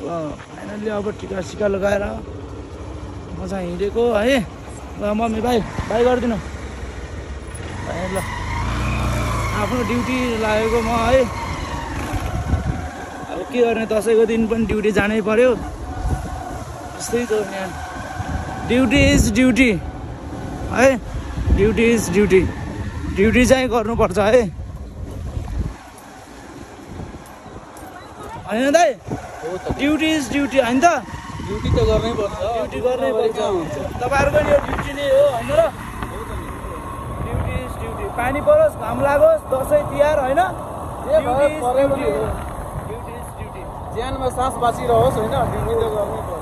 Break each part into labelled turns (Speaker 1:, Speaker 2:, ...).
Speaker 1: Finally अब टिका सिका लगाएर म चाहिँ हिँडेको है। ल मम्मी बाई गरिदिनु ल। आफ्नो ड्युटी लागेको म है। अब के गर्ने, दसैँको दिन पनि ड्युटी जानै पर्यो। त्यस्तै त यहाँ ड्युटी इज ड्युटी है। ड्युटी इज ड्युटी, ड्युटी चाहिँ गर्नुपर्छ है। होइन दाइ, ड्युटी इज ड्युटी होइन त?
Speaker 2: ड्युटी त गर्नै पर्छ,
Speaker 1: ड्युटी गर्नै पर्छ। तपाईँहरूको नि यो ड्युटी नै हो होइन र? Duty is duty. पानी परोस् घाम लागोस् दसैँ तिहार होइन, ड्युटी इज ड्युटी।
Speaker 2: ज्यानमा सास बाँचिरहोस् होइन, ड्युटी त गर्नै पर्छ।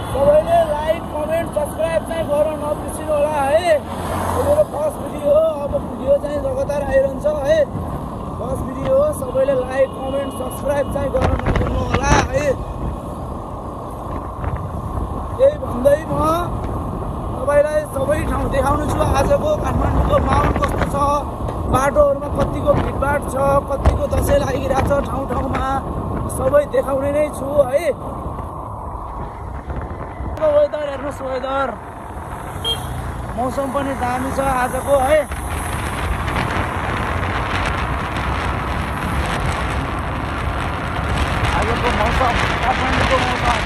Speaker 1: सबैले लाइक कमेन्ट सब्सक्राइब चाहिँ गर्न नबिर्सिनु होला है। मेरो फर्स्ट भिडियो हो, अब भिडियो चाहिँ लगातार आइरहन्छ है। फर्स्ट भिडियो हो, सबैले लाइक कमेन्ट सब्सक्राइब चाहिँ गर्न नभुल्नु होला है। त्यही भन्दै म तपाईँलाई सबै ठाउँ देखाउनु छु। आजको काठमाडौँको माहौल कस्तो छ, बाटोहरूमा कतिको भिडभाड छ, कतिको दसैँ लागिरहेको छ ठाउँ ठाउँमा, सबै देखाउने नै छु है। वेदर हेर्नुहोस्, वेदर मौसम पनि दामी छ आजको है। आजको मौसम काठमाडौँको मौसम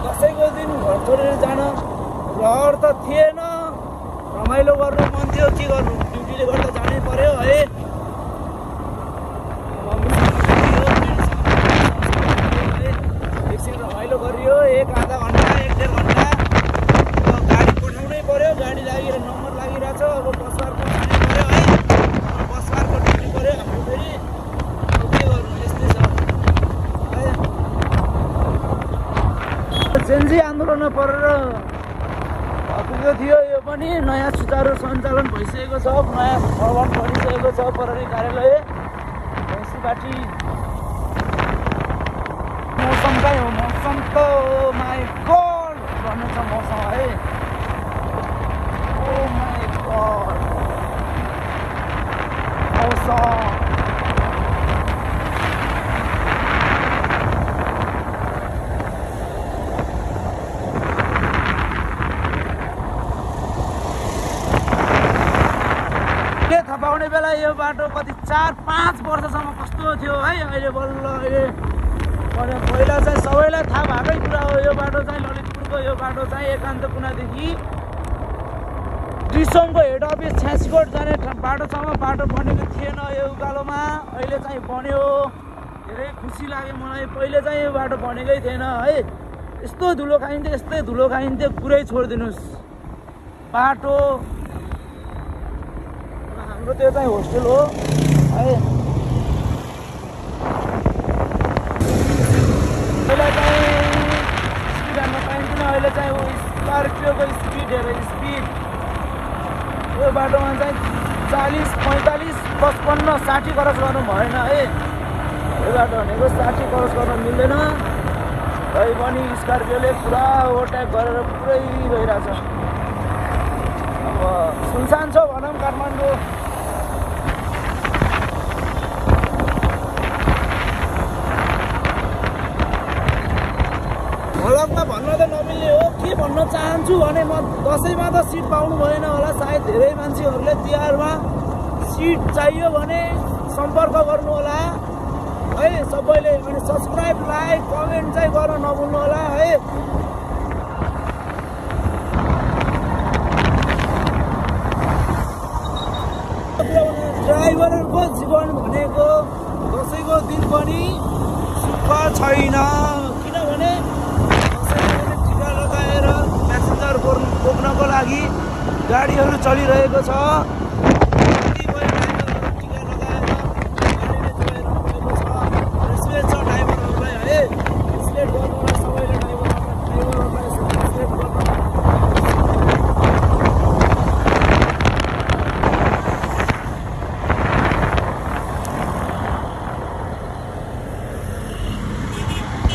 Speaker 1: दसैँको दिन घर छोडेर जान रहर त थिएन। रमाइलो गर्नु मन थियो, के गर्नु, ड्युटीले गर्दा जानै पर्यो है। एकछिन रमाइलो गरियो, एक आधा घन्टा 1-1.5 घन्टा गाडी पठाउनै पर्यो। गाडी नम्बर लागिरहेको छ। अब बसवारको जानै पर्यो है। बसवारको ड्युटी पर्यो हाम्रो फेरि। के गर्नु, यस्तै छ है। जेन्जी आन्दोलनमा परेर भएको थियो, यो पनि नयाँ सुचारू सञ्चालन भइसकेको छ। नयाँ भवन बनिसकेको छ प्रहरी कार्यालय म्युनिसिपालिटी। मौसम चाहिँ हो, मौसम त माई गड भन्ने छ मौसम है। ओ माई गड मौसम। थपाउने बेला यो बाटो कति 4-5 वर्षसम्म कस्तो थियो है। अहिले बल्ल अहिले पहिला चाहिँ सबैलाई थाहा भएकै कुरा हो। यो बाटो चाहिँ ललितपुरको यो बाटो चाहिँ एकान्त कुनादेखि डिसोमको हेड अफिस छ्यासीकोट जाने बाटोसम्म बाटो बनेको थिएन यो उकालोमा। अहिले चाहिँ बन्यो, धेरै खुसी लाग्यो मलाई। पहिले चाहिँ यो बाटो बनेकै थिएन है। यस्तो धुलो खाइन्थ्यो, यस्तै धुलो खाइन्थ्यो, कुरै छोडिदिनुहोस्। बाटो हाम्रो त्यो चाहिँ होस्टेल हो है। पहिला चाहिँ स्पिड हान्न पाइन्थेन, अहिले चाहिँ स्कर्पियोको स्पिड हेरेर स्पिड। यो बाटोमा चाहिँ 40, 45, 55, 60 क्रस गर्नु भएन है। यो बाटो भनेको 60 क्रस गर्न मिल्दैन। तै पनि स्कर्पियोले पुरा ओभरटेक गरेर पुरै गइरहेछ। अब सुनसान छ भनौँ काठमाडौँ। भ्लगमा भन्न त नमिल्ने हो, के भन्न चाहन्छु भने म दसैँमा त सिट पाउनु भएन होला सायद। धेरै मान्छेहरूले तिहारमा सिट चाहियो भने सम्पर्क गर्नु होला है सबैले। अनि सब्सक्राइब लाइक कमेन्ट चाहिँ गर्न नभुल्नु होला है। ड्राइभरहरूको जीवन भनेको दसैँको दिन पनि सुख छैन। किनभने टिका लगाएर प्यासेन्जर बोक्नको लागि गाडीहरू चलिरहेको छ।